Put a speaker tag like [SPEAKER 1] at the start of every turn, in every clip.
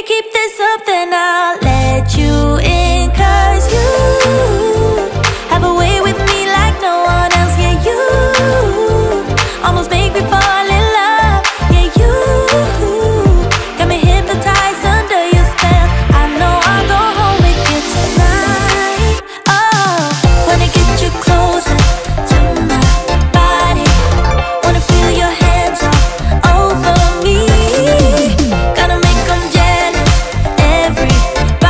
[SPEAKER 1] keep this up, then I'll let you in. 'Cause you have a way with me like no one else. Yeah, you almost make me fall in love. Yeah, you got me hypnotized under your spell. I know I'll go home with you tonight. Oh, wanna get you closer to my body. Wanna feel your hands all over me. Gonna make them jealous, everybody.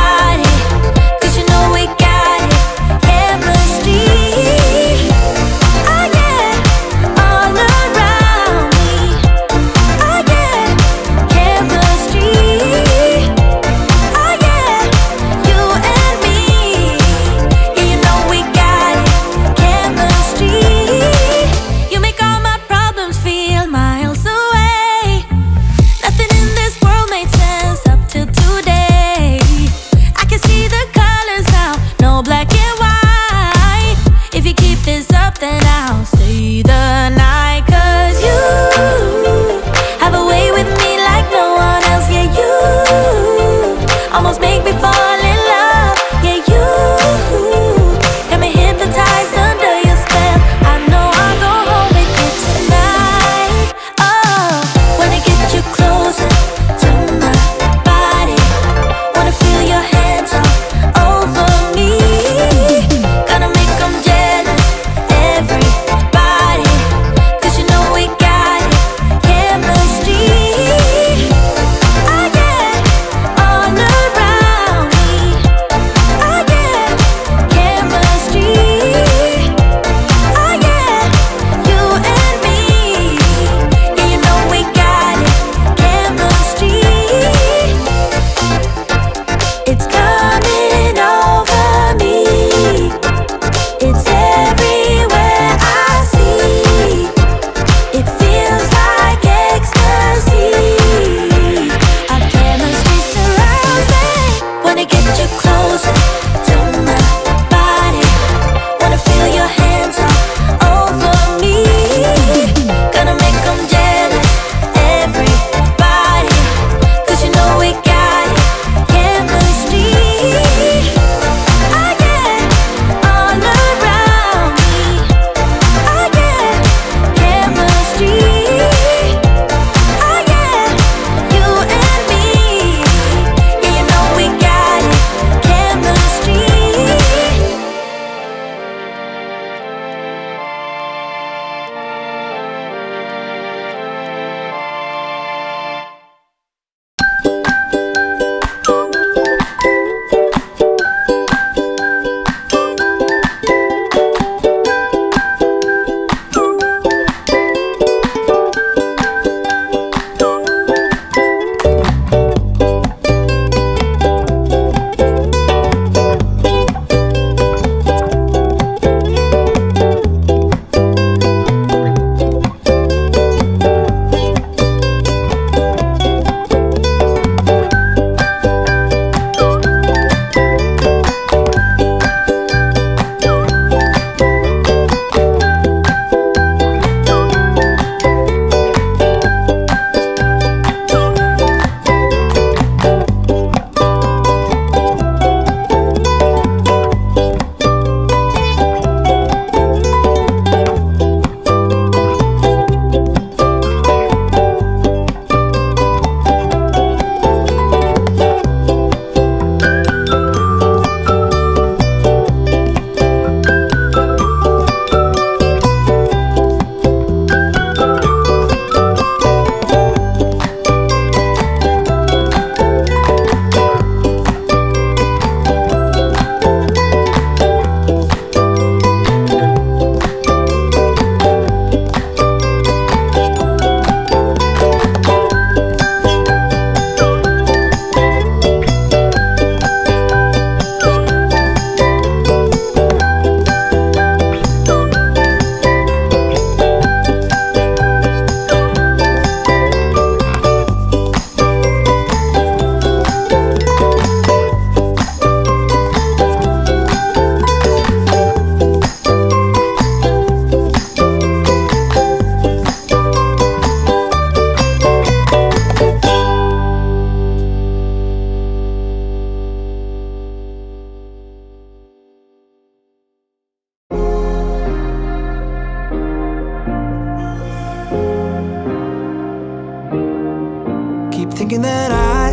[SPEAKER 2] thinking that I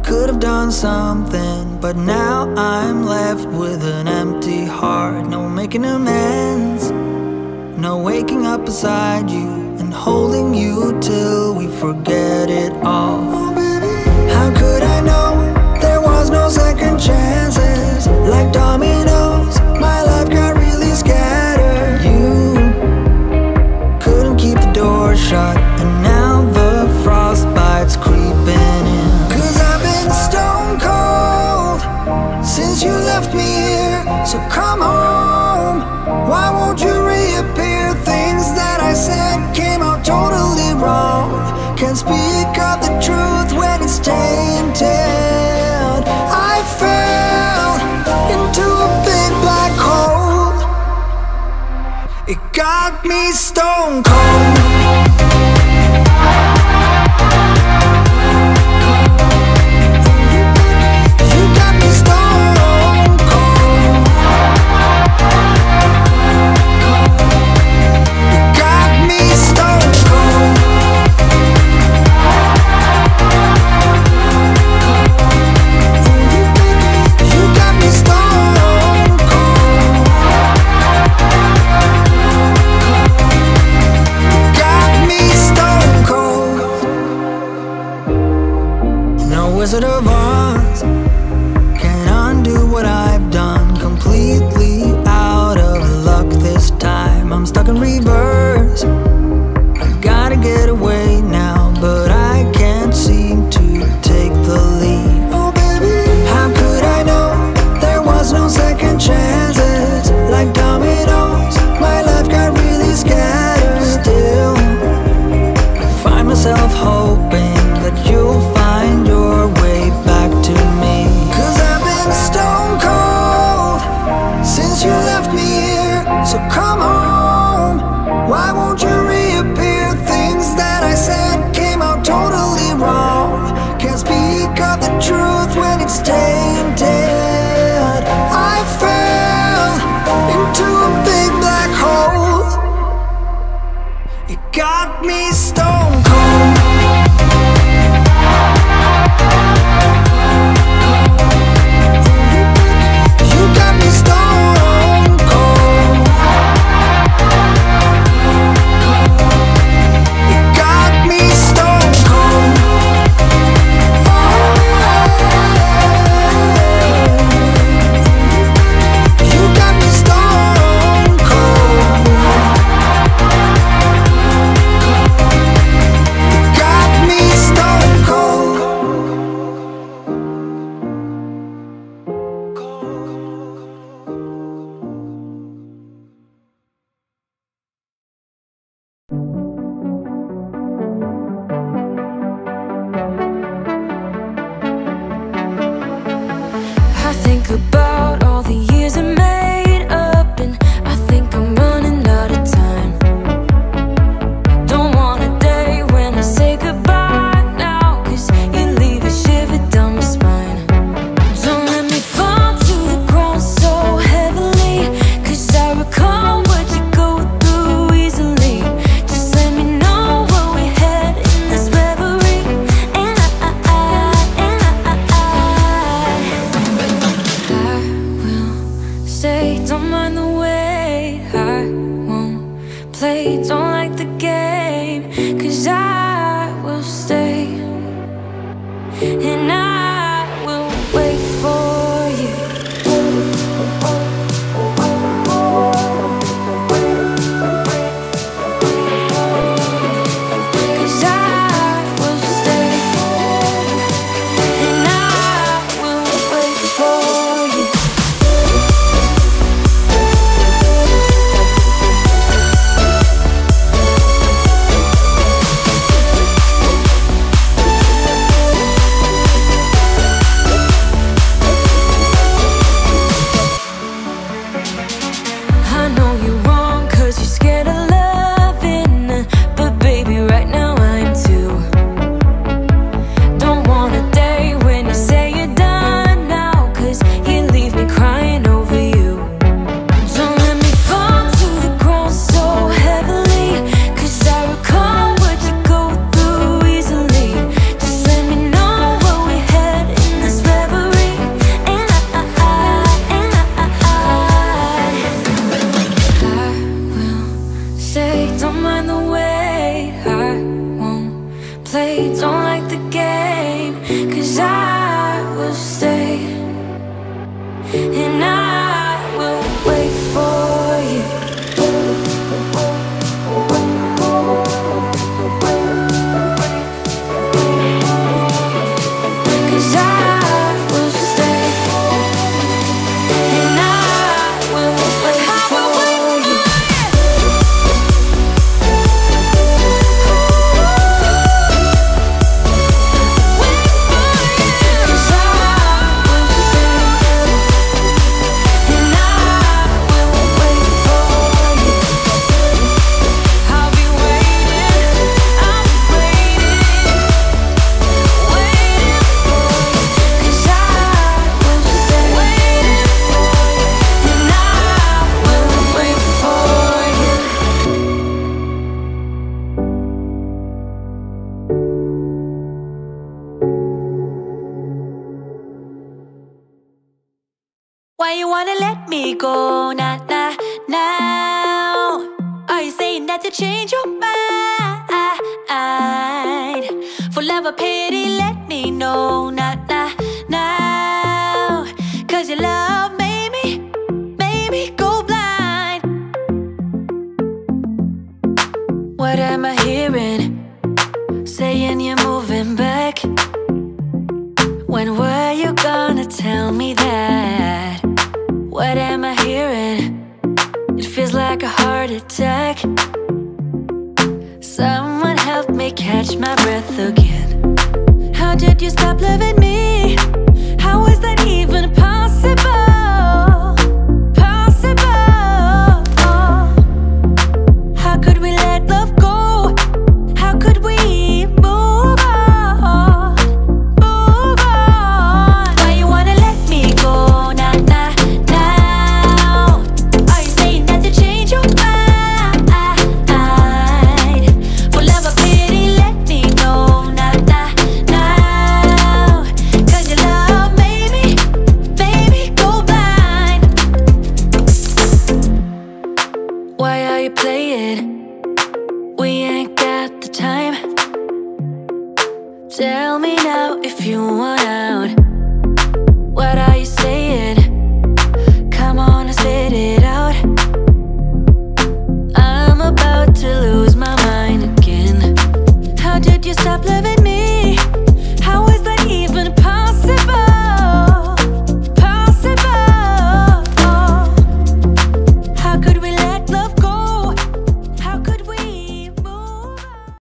[SPEAKER 2] could have done something, but now I'm left with an empty heart. No making amends, no waking up beside you and holding you till we forget it all. How could I know there was no second chances? Like dominoes, my life got really scattered. You couldn't keep the door shut, and now the frostbite's creeping in. 'Cause I've been stone cold since you left me here. So come home, why won't you reappear? Things that I said came out totally wrong. Can't speak of the truth when it's tainted. I fell into a big black hole. It got me stone cold. Wizard of Oz can't undo what I've done. Completely out of luck this time. I'm stuck in reverse. I gotta get away now, but I can't seem to take the lead. Oh baby, how could I know there was no second chances? Like dominoes, my life got really scattered. Still, I find myself hoping that you'll find your way back to me. 'Cause I've been stone cold since you left me here. So come home, why won't you reappear? Things that I said came out totally wrong. Can't speak of the truth when it's tainted. I fell into a big black hole. It got me stone cold.
[SPEAKER 1] don't mind the way I won't play. Don't like the game, 'cause I will stay, and I will wait for you. 'Cause I will stay, and I will wait for you. 'Cause I will stay, and I will wait for you. I'll be waiting, I'll be waiting, waiting for you. 'Cause I will stay waiting for you, and I will wait for you. Why you wanna let me go now? Are you saying that you change your mind? For love or pity, let me know now. 'Cause your love made me go blind. What am I hearing? Saying you're moving back. When were you gonna tell me that? What am I hearing? It feels like a heart attack. Someone help me catch my breath again. How did you stop loving me? How is that even possible? Possible? How could we let love go? How could we move on? Move on. Why you wanna let me go now? Are you saying that you change your mind? For love or pity, let me know now. 'Cause your love made me go blind. Why are you playing? We ain't got the time. Tell me now if you want